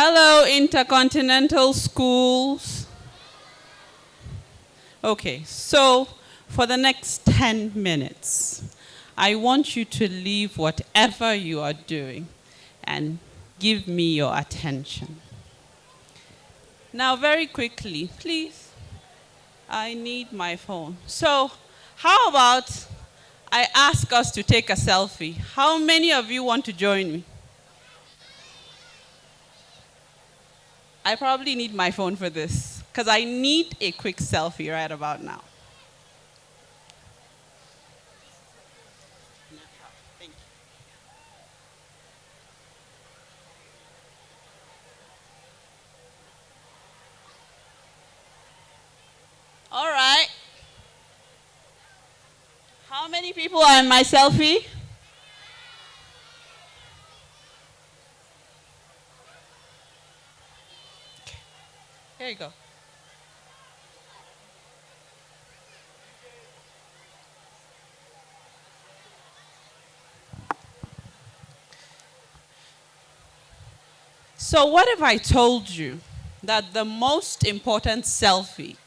Hello, intercontinental schools. Okay, so for the next 10 minutes, I want you to leave whatever you are doing and give me your attention. Now, very quickly, please, I need my phone. So, how about I ask us to take a selfie? How many of you want to join me? I probably need my phone for this, because I need a quick selfie right about now. Thank you. All right. How many people are in my selfie? Okay. Here you go. So what if I told you that the most important selfie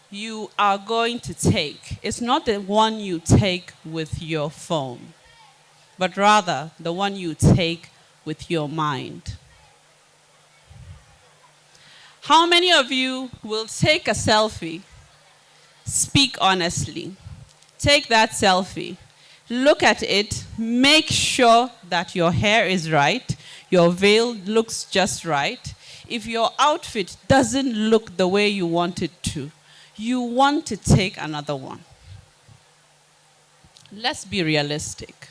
you are going to take is not the one you take with your phone, but rather the one you take with your mind? How many of you will take a selfie, speak honestly, take that selfie, look at it, make sure that your hair is right, your veil looks just right. If your outfit doesn't look the way you want it to, you want to take another one. Let's be realistic.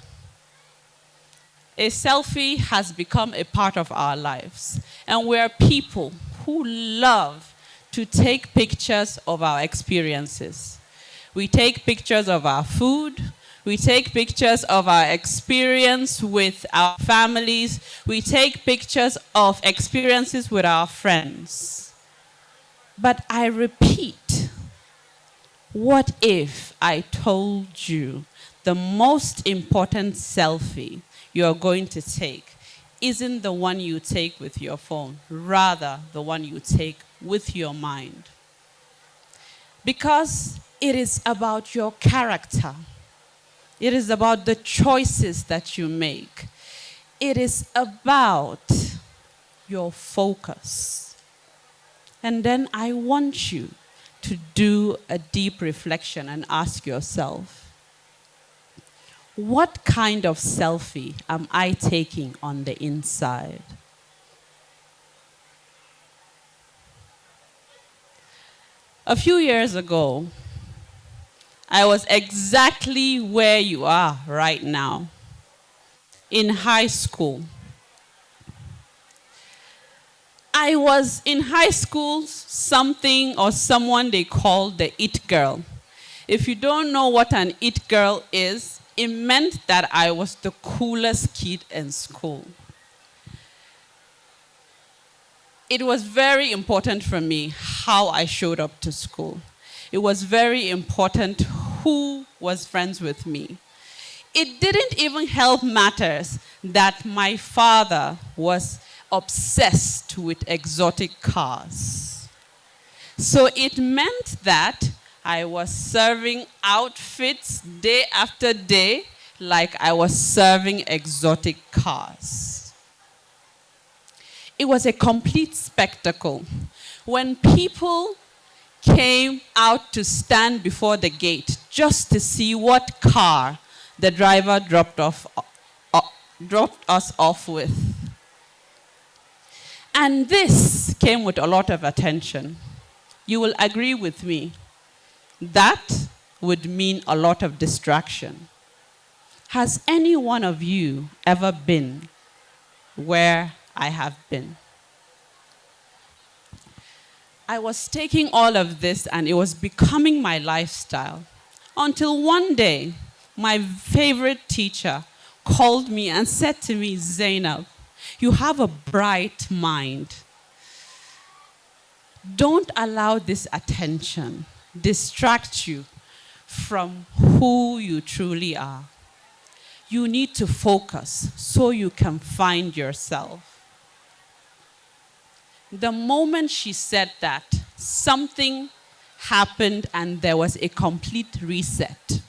A selfie has become a part of our lives, and we're people who love to take pictures of our experiences. We take pictures of our food. We take pictures of our experience with our families. We take pictures of experiences with our friends. But I repeat, what if I told you the most important selfie you're going to take isn't the one you take with your phone, rather the one you take with your mind? Because it is about your character. It is about the choices that you make. It is about your focus. And then I want you to do a deep reflection and ask yourself, what kind of selfie am I taking on the inside? A few years ago, I was exactly where you are right now, in high school. I was in high school something or someone they call the it girl. If you don't know what an it girl is, it meant that I was the coolest kid in school. It was very important for me how I showed up to school. It was very important who was friends with me. It didn't even help matters that my father was obsessed with exotic cars. So it meant that I was serving outfits day after day like I was serving exotic cars. It was a complete spectacle. When people came out to stand before the gate just to see what car the driver dropped us off with. And this came with a lot of attention. You will agree with me. That would mean a lot of distraction. Has any one of you ever been where I have been? I was taking all of this and it was becoming my lifestyle. Until one day, my favorite teacher called me and said to me, Zainab, you have a bright mind. Don't allow this attention distract you from who you truly are. You need to focus so you can find yourself. The moment she said that, something happened and there was a complete reset.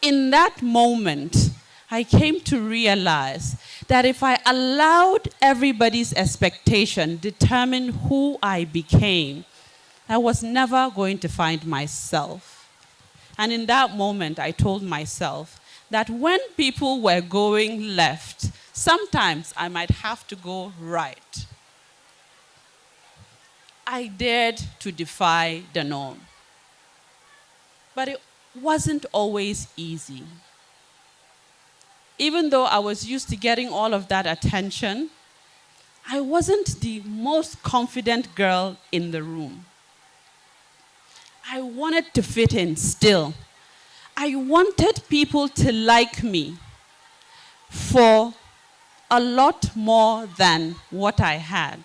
In that moment, I came to realize that if I allowed everybody's expectation determine who I became, I was never going to find myself. And in that moment, I told myself that when people were going left, sometimes I might have to go right. I dared to defy the norm. But it wasn't always easy. Even though I was used to getting all of that attention, I wasn't the most confident girl in the room. I wanted to fit in still. I wanted people to like me for a lot more than what I had.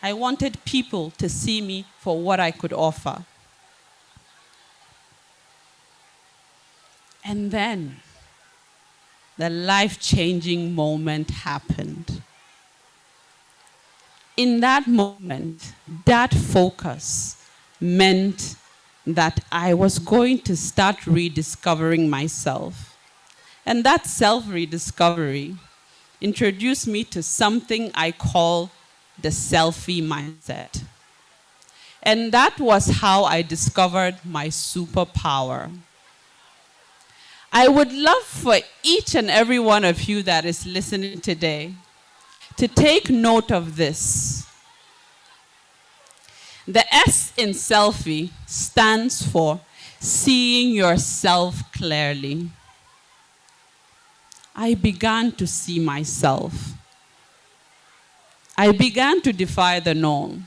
I wanted people to see me for what I could offer. And then the life-changing moment happened. In that moment, that focus meant that I was going to start rediscovering myself. And that self-rediscovery introduced me to something I call the selfie mindset. And that was how I discovered my superpower. I would love for each and every one of you that is listening today to take note of this. The S in selfie stands for seeing yourself clearly. I began to see myself. I began to defy the norm.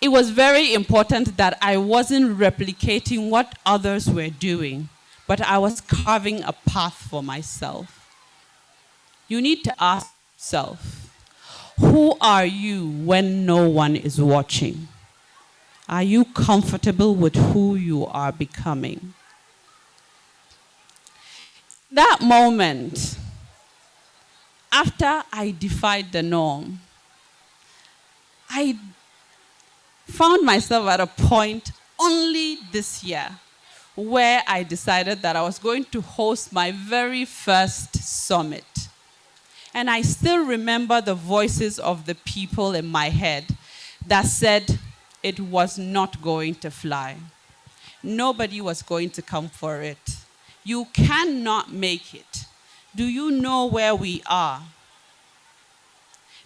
It was very important that I wasn't replicating what others were doing, but I was carving a path for myself. You need to ask yourself, who are you when no one is watching? Are you comfortable with who you are becoming? That moment, after I defied the norm, I found myself at a point only this year where I decided that I was going to host my very first summit. And I still remember the voices of the people in my head that said it was not going to fly. Nobody was going to come for it. You cannot make it. Do you know where we are?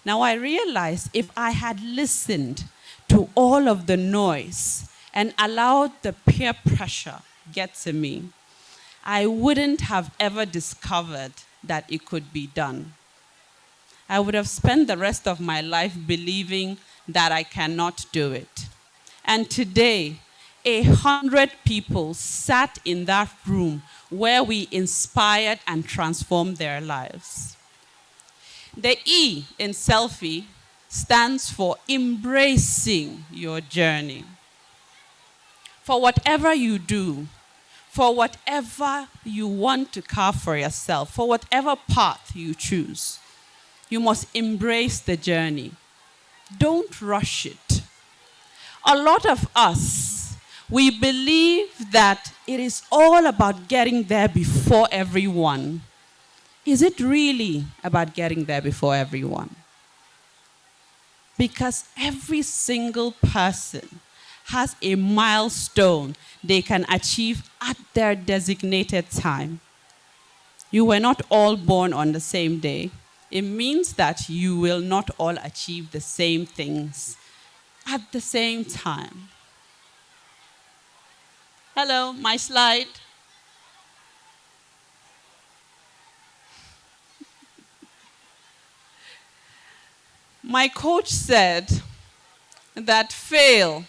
Now I realized if I had listened to all of the noise and allowed the peer pressure get to me, I wouldn't have ever discovered that it could be done. I would have spent the rest of my life believing that I cannot do it. And today, 100 people sat in that room where we inspired and transformed their lives. The E in selfie stands for embracing your journey. For whatever you do, for whatever you want to carve for yourself, for whatever path you choose, you must embrace the journey. Don't rush it. A lot of us, we believe that it is all about getting there before everyone. Is it really about getting there before everyone? Because every single person has a milestone they can achieve at their designated time. You were not all born on the same day. It means that you will not all achieve the same things at the same time. Hello, my slide. My coach said that fail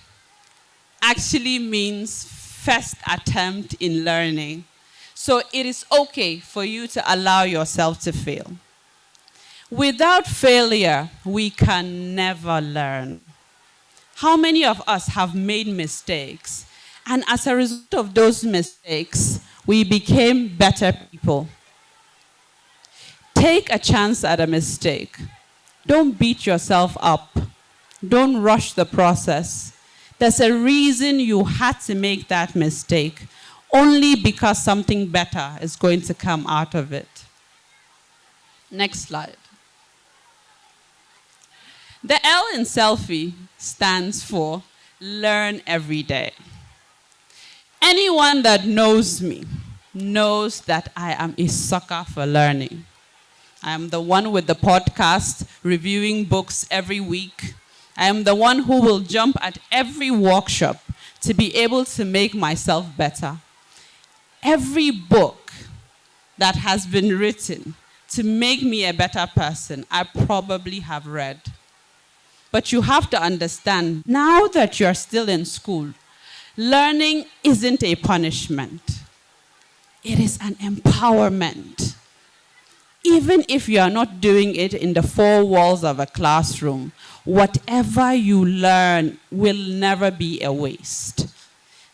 actually means first attempt in learning. So it is okay for you to allow yourself to fail. Without failure, we can never learn. How many of us have made mistakes? And as a result of those mistakes, we became better people. Take a chance at a mistake. Don't beat yourself up. Don't rush the process. There's a reason you had to make that mistake, only because something better is going to come out of it. Next slide. The L in selfie stands for learn every day. Anyone that knows me knows that I am a sucker for learning. I am the one with the podcast, reviewing books every week. I am the one who will jump at every workshop to be able to make myself better. Every book that has been written to make me a better person, I probably have read. But you have to understand, now that you're still in school, learning isn't a punishment. It is an empowerment. Even if you are not doing it in the four walls of a classroom, whatever you learn will never be a waste.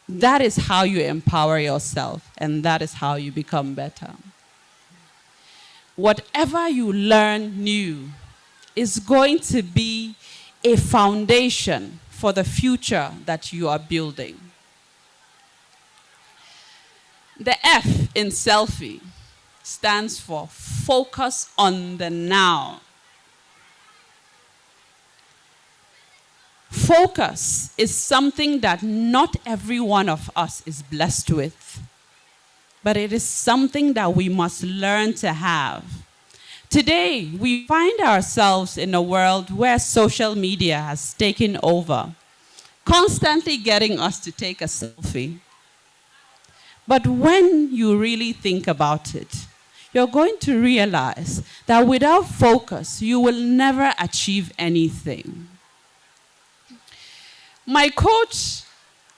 That is how you empower yourself, and that is how you become better. Whatever you learn new is going to be a foundation for the future that you are building. The F in selfie stands for focus on the now. Focus is something that not every one of us is blessed with, but it is something that we must learn to have. Today, we find ourselves in a world where social media has taken over, constantly getting us to take a selfie. But when you really think about it, you're going to realize that without focus, you will never achieve anything. My coach,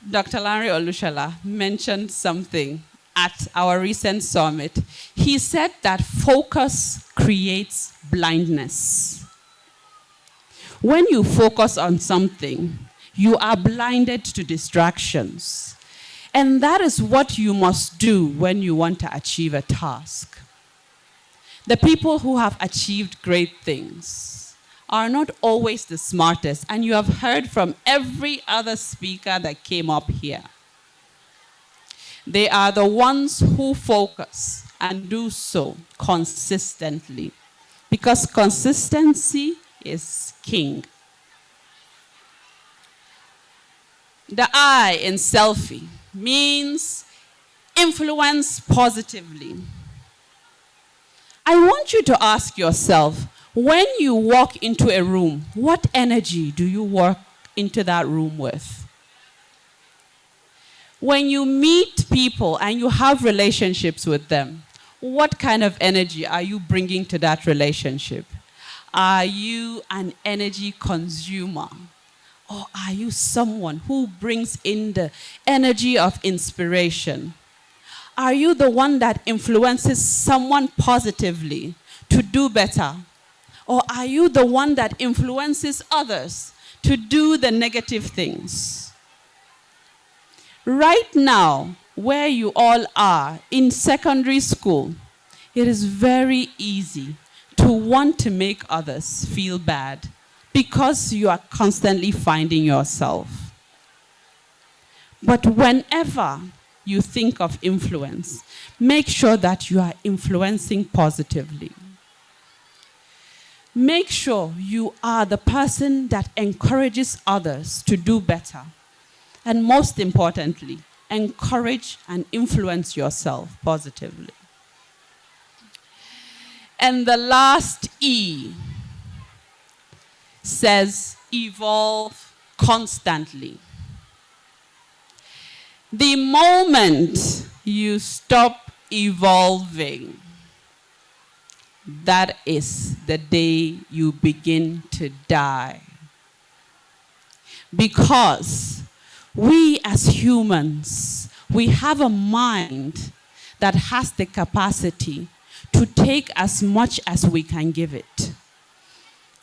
Dr. Larry Olushala, mentioned something at our recent summit. He said that focus creates blindness. When you focus on something, you are blinded to distractions. And that is what you must do when you want to achieve a task. The people who have achieved great things are not always the smartest, and you have heard from every other speaker that came up here. They are the ones who focus and do so consistently, because consistency is king. The I in selfie means influence positively. I want you to ask yourself, when you walk into a room, what energy do you walk into that room with? When you meet people and you have relationships with them, what kind of energy are you bringing to that relationship? Are you an energy consumer? Or are you someone who brings in the energy of inspiration? Are you the one that influences someone positively to do better? Or are you the one that influences others to do the negative things? Right now, where you all are in secondary school, it is very easy to want to make others feel bad because you are constantly finding yourself. But whenever you think of influence, make sure that you are influencing positively. Make sure you are the person that encourages others to do better. And most importantly, encourage and influence yourself positively. And the last E says evolve constantly. The moment you stop evolving, that is the day you begin to die. Because we as humans, we have a mind that has the capacity to take as much as we can give it.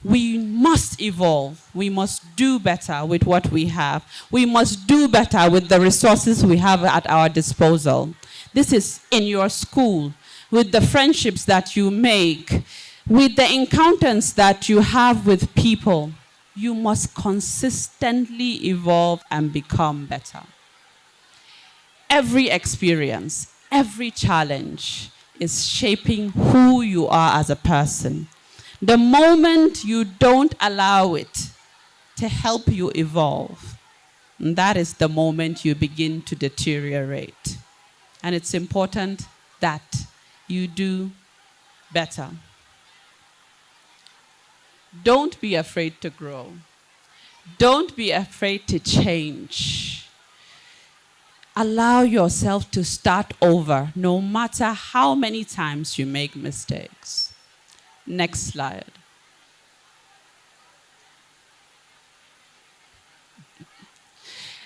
We must evolve. We must do better with what we have. We must do better with the resources we have at our disposal. This is in your school, with the friendships that you make, with the encounters that you have with people. you must consistently evolve and become better. Every experience, every challenge is shaping who you are as a person. The moment you don't allow it to help you evolve, that is the moment you begin to deteriorate. And it's important that you do better. Don't be afraid to grow. Don't be afraid to change. Allow yourself to start over, no matter how many times you make mistakes. Next slide.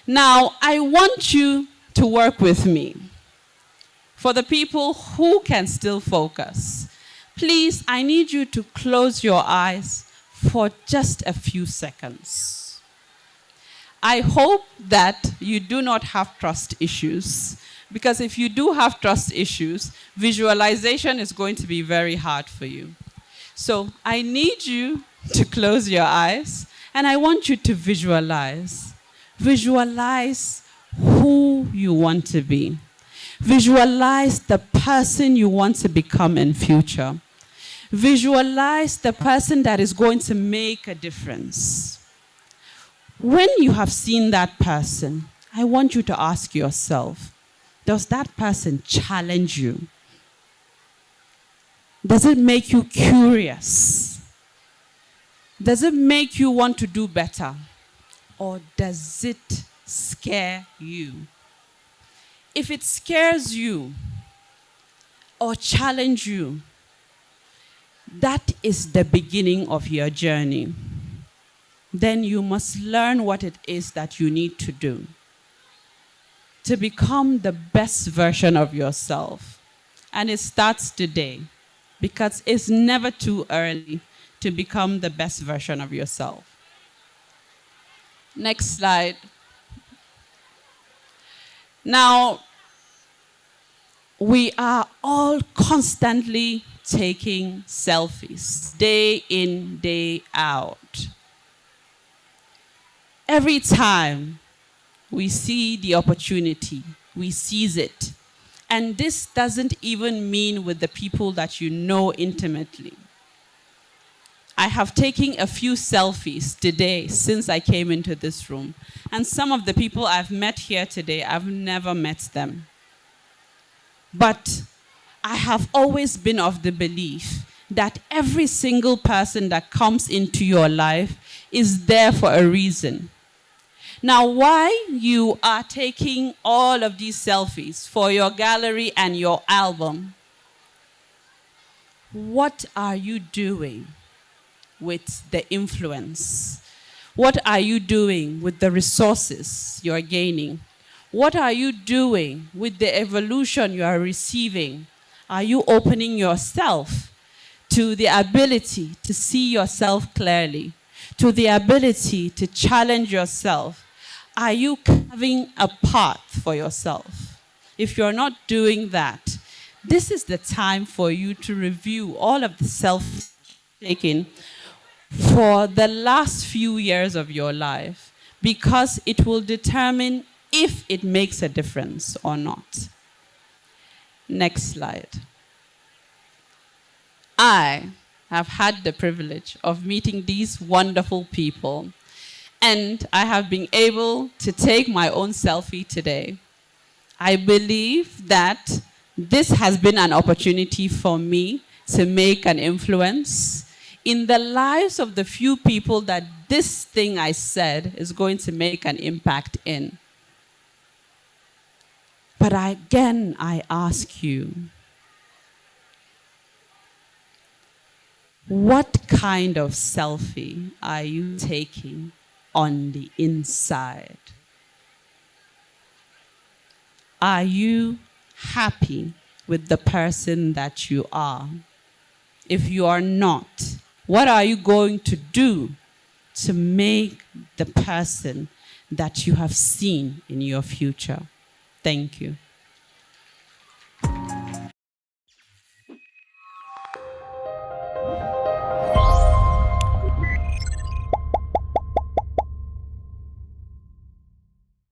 Now, I want you to work with me. For the people who can still focus, please, I need you to close your eyes for just a few seconds. I hope that you do not have trust issues, because if you do have trust issues, visualization is going to be very hard for you. So I need you to close your eyes, and I want you to visualize. Visualize who you want to be. Visualize the person you want to become in future. Visualize the person that is going to make a difference. When you have seen that person, I want you to ask yourself, does that person challenge you? Does it make you curious? Does it make you want to do better? Or does it scare you? If it scares you or challenges you, that is the beginning of your journey. Then you must learn what it is that you need to do to become the best version of yourself. And it starts today, because it's never too early to become the best version of yourself. Next slide. Now, we are all constantly taking selfies, day in, day out. Every time we see the opportunity, we seize it. And this doesn't even mean with the people that you know intimately. I have taken a few selfies today since I came into this room. And some of the people I've met here today, I've never met them. But I have always been of the belief that every single person that comes into your life is there for a reason. Now, why you are taking all of these selfies for your gallery and your album, what are you doing with the influence? What are you doing with the resources you're gaining? What are you doing with the evolution you are receiving? Are you opening yourself to the ability to see yourself clearly, to the ability to challenge yourself? Are you carving a path for yourself? If you're not doing that, this is the time for you to review all of the self-taking for the last few years of your life, because it will determine if it makes a difference or not. Next slide. I have had the privilege of meeting these wonderful people, and I have been able to take my own selfie today. I believe that this has been an opportunity for me to make an influence in the lives of the few people that this thing I said is going to make an impact in. But again, I ask you, what kind of selfie are you taking on the inside? Are you happy with the person that you are? If you are not, what are you going to do to make the person that you have seen in your future? Thank you.